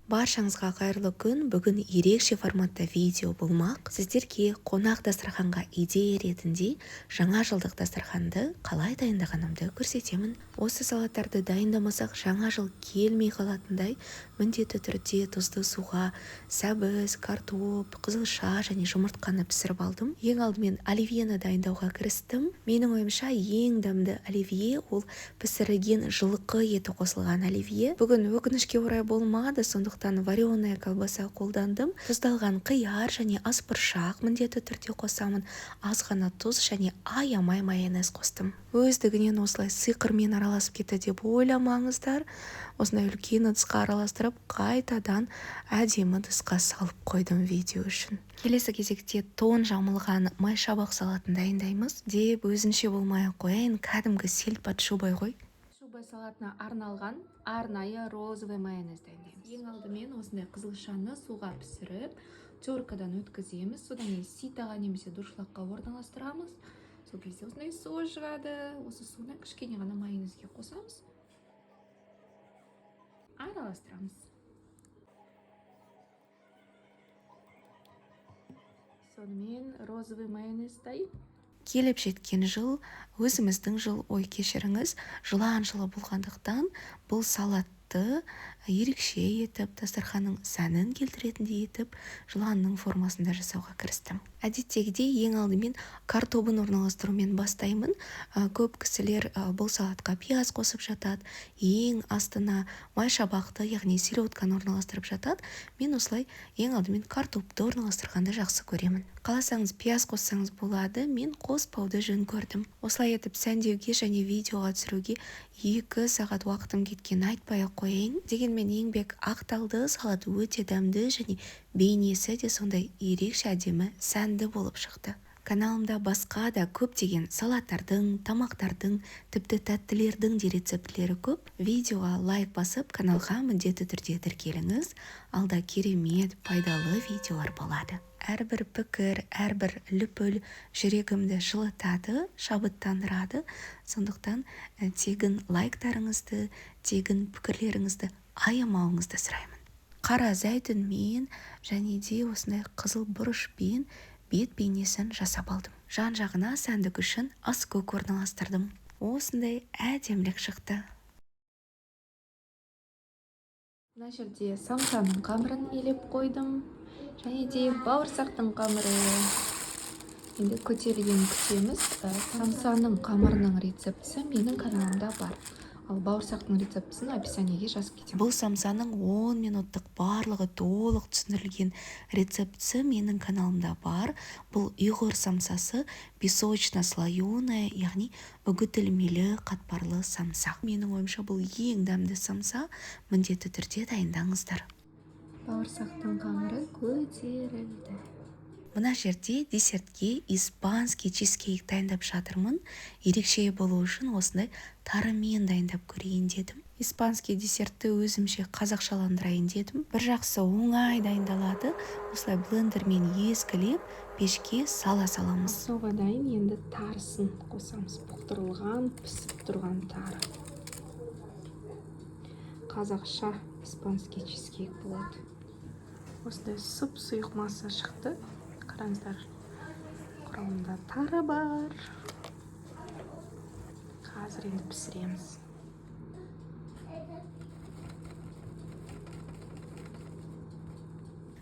Баршаңызға қайырлы күн. Бүгін ерекше форматта видео болмақ. Сіздерге қонақ дастарханға идея ретінде жаңа жылдық дастарханды қалай дайындағанымды көрсетемін. Осы салаттарды дайындамасақ жаңа жыл келмей қалатындай міндетті түрде тұзды суға сәбіз, картоп, қызылша және жұмыртқаны пісіріп алдым. Ең алдымен оливьені дайындауға кірістім. Менің ойымша ең дәмді оливье ол пісірілген жылқы еті қосылған оливье. Бүгін өкінішке орай болмады, сондықтан вареная колбаса қолдандым. Тұздалған қияр және ас бұршақ міндетті түрде қосамын. Аз ғана тұз және аямай майонез қостым. Өздігінен осылай сиқырмен араласып кетті деп ойламаңыздар. Осындай үлкен ыдысқа араластырып, қайтадан әдемі ыдысқа салып қойдым видео үшін. Келесі кезекте тон жамылған майшабақ салатын дайындаймыз деп өзінше болмай қояйын, кәдімгі сельпат шубай ғой. Шубай салатына арналған арнайы розовый майонез дайындаймыз. Ең алдымен осындай қызылшаны суға пісіріп, теркадан өткіземіз. Содан кейін ситаға немесе дұршылаққа орналастырамыз. Сол кезде осындай су шығады. Осы суына кішкене ғана майонезге қосамыз. Араластырамыз. Сонымен розовый майонез дайын. Келіп жеткен жыл, өзіміздің жыл, ой кешіріңіз, жылан жылы болғандықтан бұл салатты ерекше етіп, дастарханның сәнін келтіретіндей етіп, жыланның формасында жасауға кірістім. Әдеттегідей ең алдымен картобын орналастырумен бастаймын. Көп кісілер бұл салатқа пияз қосып жатады, ең астына майшабақты, яғни селедканы орналастырып жатады. Мен осылай ең алдымен картопты орналастырғанды жақсы көремін. Қаласаңыз пияз қоссаңыз болады, мен қоспауды жөн көрдім. Осылай етіп сәндеуге және видеоға түсіруге 2 сағат уақытым кеткен айтпай-ақ қояйын. Дегенмен еңбек ақталды, салат өте дәмді және бейнесі де сондай ерекше әдемі сәнді болып шықты. Каналымда басқа да көптеген салаттардың, тамақтардың, тіпті тәттілердің де рецептілері көп. Видеоға лайк басып, каналға міндетті түрде тіркеліңіз. Алда керемет, пайдалы видеолар болады. Әрбір пікір, әрбір лүпіл жүрегімді жылытады, шабыттандырады. Сондықтан тегін лайктарыңызды, тегін пікірлеріңізді аямауыңызды сұраймын. Қара зәйтүнмен және де осындай қызыл бұрышпен бет бейнесін жасап алдым. Жан-жағына сәндік үшін аскөк орналастырдым. Осындай әдемілік шықты. Мына жерде самсаның қамырын елеп қойдым. Және де бауырсақтың қамыры. Енді көтерілген күтеміз. Самсаның қамырының рецептісі менің каналымда бар. Ал бауырсақтың рецептісін описаниеге жазып кетемін. Бұл самсаның 10 минуттық барлығы толық түсіндірілген рецептісі менің каналымда бар. Бұл ұйғыр самсасы песочно-слоеная, яғни үгітілмелі қатпарлы самса. Менің ойымша бұл ең дәмді самса, міндетті түрде дайындаңыздар. Бауырсақтың қамыры көтерілді. Мына жерде десертке испанский чизкейк дайындап жатырмын. Ерекше болу үшін осындай тарымен дайындап көрейін дедім. Испанский десертті өзімше қазақшаландырайын дедім. Бір жақсы оңай дайындалады. Осылай блендермен езгілеп, пешке сала саламыз. Соға дайын, енді тарысын қосамыз. Бұқтырылған, пісіп тұрған тары. Қазақша испанский чизкейк болады. Осындай сұп-сұйық масса шықты. Қараңыздар, құрамында тары бар. Қазір енді пісіреміз.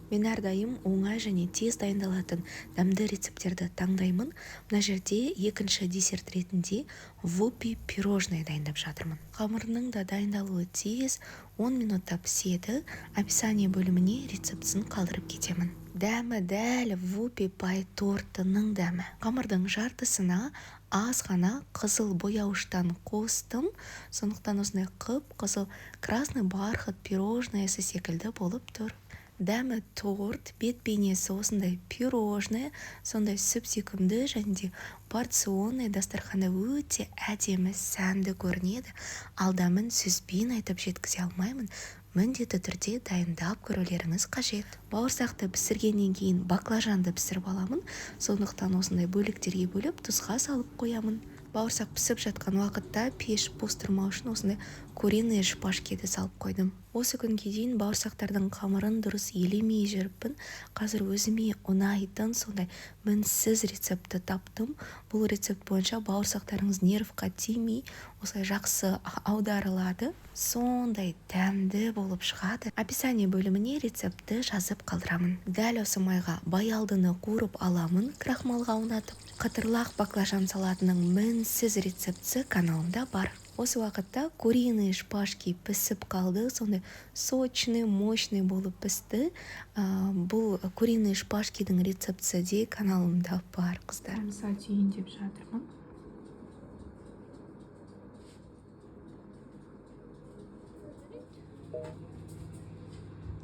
Мен әрдайым оңай және тез дайындалатын дәмді рецептерді таңдаймын. Мына жерде екінші десерт ретінде вупи пирожное дайындап жатырмын. Қамырының да дайындалуы тез, 10 минутта піседі. Описание бөліміне рецептісін қалдырып кетемін. Дәмі дәл вупи пай тортының дәмі. Қамырдың жартысына аз ғана қызыл бояуыштан қостым. Сондықтан осындай қып-қызыл красный бархат пирожныйсы секілді болып тұр. Дәмі торт, бет бейнесі осындай пирожное, сондай сүп-сүйкімді және де порционный дастарханы өте әдемі сәнді көрінеді. Ал дәмін сөзбен айтып жеткізе алмаймын. Міндетті түрде дайындап көрулеріңіз қажет. Бауырсақты пісіргеннен кейін баклажанды пісіріп аламын. Сондықтан осындай бөліктерге бөліп тұзға салып қоямын. Бауырсақ пісіп жатқан уақытта пеш бос тұрмау үшін осындай куриный шпажкиді салып қойдым. Осы күнге дейін бауырсақтардың қамырын дұрыс елемей жүріппін. Қазір өзіме ұнайтын сондай мінсіз рецепті таптым. Бұл рецепт бойынша бауырсақтарыңыз нервқа тимей, осылай жақсы аударылады. Сондай дәмді болып шығады. Описание бөліміне рецепті жазып қалдырамын. Дәл осы майға баялдыны қуырып аламын, крахмалға аунатып. Қытырлақ баклажан салатының мінсіз рецептісі каналымда бар. Осы уақытта куриный шпажки пісіп қалды, сондай сочный, мощный болып пісті. Бұл куриный шпажкидің рецептісі де каналымда бар, қыздар. Самса түйіндеп жатырмын.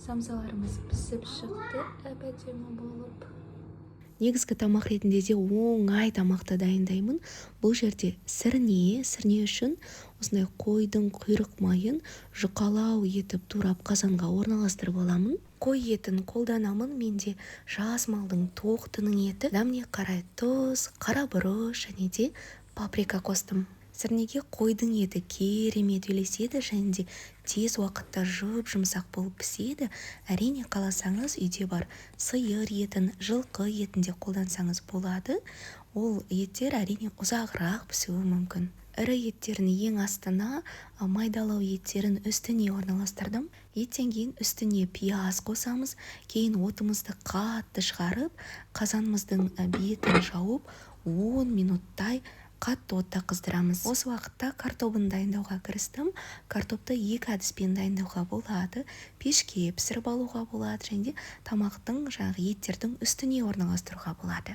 Самсаларымыз пісіп шықты, әп-әдемі болып. Негізгі тамақ ретінде де оңай тамақты дайындаймын. Бұл жерде сірне үшін осындай қойдың құйрық майын жұқалау етіп турап қазанға орналастырып аламын. Қой етін қолданамын, менде жас малдың тоқтының еті. Дәміне қарай тұз, қара бұрыш және де паприка қостым. Сірнеге қойдың еті керемет үйлеседі және де тез уақытта жұмсақ болып піседі. Әрине қаласаңыз үйде бар сиыр етін, жылқы етін де қолдансаңыз болады. Ол еттер әрине ұзағырақ пісуі мүмкін. Ірі еттерін ең астына, майдалау еттерін үстіне орналастырдым. Еттен кейін үстіне пияз қосамыз, кейін отымызды қатты шығарып, қазанымыздың бетін жауып 10 минуттай қатты отта қыздырамыз. Осы уақытта картопын дайындауға кірістім. Картопты екі әдіспен дайындауға болады. Пешке пісіріп алуға болады және тамақтың еттердің үстіне орналастыруға болады.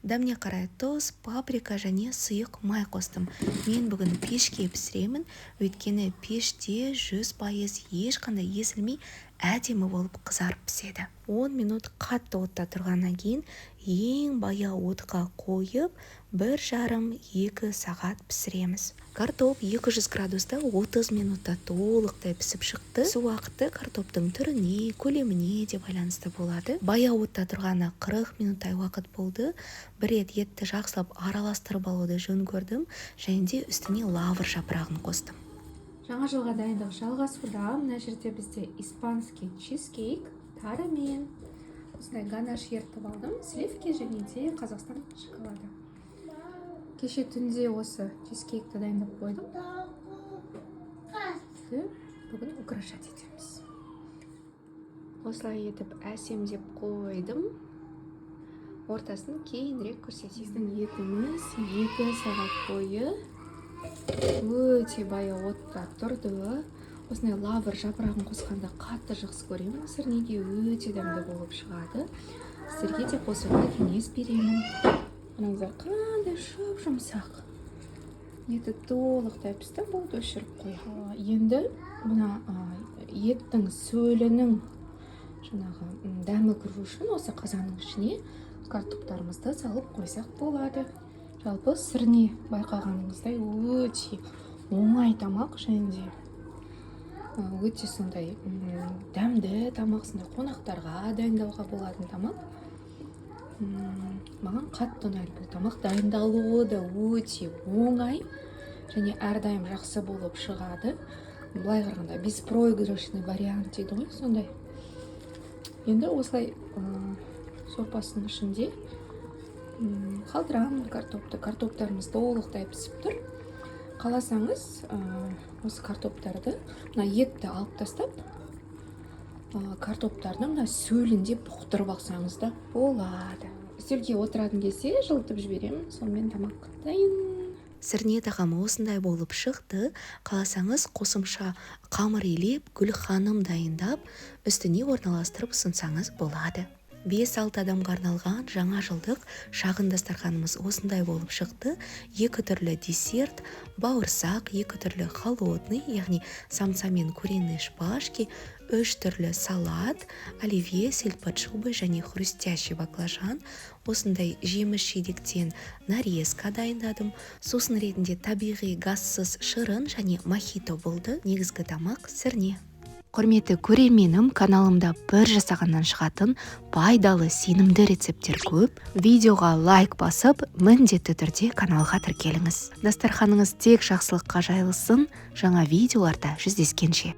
Дәміне қарай тұз, паприка және сұйық май қостым. Мен бүгін пешке пісіремін, өйткені пеште 100% ешқандай езілмей әдемі болып қызарып піседі. 10 минут қатты отта тұрғаннан кейін ең баяу отқа қойып, 1,5-2 сағат пісіреміз. Картоп 200 градуста 30 минутта толықтай пісіп шықты. Осы уақытты картоптың түріне, көлеміне де байланысты болады. Баяу отта тұрғаны 40 минуттай уақыт болды. Бір рет етті жақсылап араластырып алуды жөн көрдім және де үстіне лавр жапырағын қостым. Жаңа жылға дайындық жалғасуда. Мына жерде бізде испанский чизкейк тарымен осындай ганаш ертіп алдым. Сливки және де Қазақстан шоколады. Кеше түнде осы чизкейкті дайындап қойдым. Бүгін украшать етеміз. Осылай етіп әсемдеп қойдым. Ортасын кейінірек көрсетемін. Етіміз 2 сағат бойы өте баяу отта тұрды. Осындай лавр жапырағын қосқанда қатты жақсы көремін. Сірнеге өте дәмді болып шығады. Сіздерге де қосуға кеңес беремін. Қараңыздар, қандай жұмсақ. Еті толықтай пісті, болды өшіріп қоя. Енді мына еттің сөлінің дәмі кіру үшін осы қазанның ішіне картоптарымызды салып қойсақ болады. Жалпы сірне байқағаныңыздай өте оңай тамақ және де өте сондай дәмді тамақ, сондай қонақтарға дайындауға болатын тамақ. Маған қатты ұнайды бұл тамақ. Дайындалуы да өте оңай және әрдайым жақсы болып шығады. Былай қарағанда беспроигрышный вариант дейді ғой, сондай. Енді осылай сорпасының ішінде қалдырамын картопты. Картоптарымыз толықтай пісіп тұр. Қаласаңыз, осы картоптарды, етті алып тастап, картоптардың сөлінде бұқтырып алсаңыз да болады. Үстелге отыратын кезде жылытып жіберемін, сонымен тамақ дайын. Сірне тағамы осындай болып шықты. Қаласаңыз қосымша қамыр илеп, гүл ханым дайындап, үстіне орналастырып ұсынсаңыз болады. 5-6 адамға арналған жаңа жылдық шағын дастарханымыз осындай болып шықты. 2 түрлі десерт, бауырсақ, 2 түрлі холодный, яғни самса мен куриный шпажки, 3 түрлі салат, оливье, сельдь-под-шубой және хрустящий баклажан. Осындай жеміс жидектен нарезка дайындадым. Сусын ретінде табиғи газсыз шырын және мохито болды. Негізгі тамақ сірне. Құрметті көрерменім, каналымда бір жасағаннан шығатын пайдалы сенімді рецепттер көп. Видеоға лайк басып, міндетті түрде каналға тіркеліңіз. Дастарханыңыз тек жақсылыққа жайылсын. Жаңа видеоларда жүздескенше.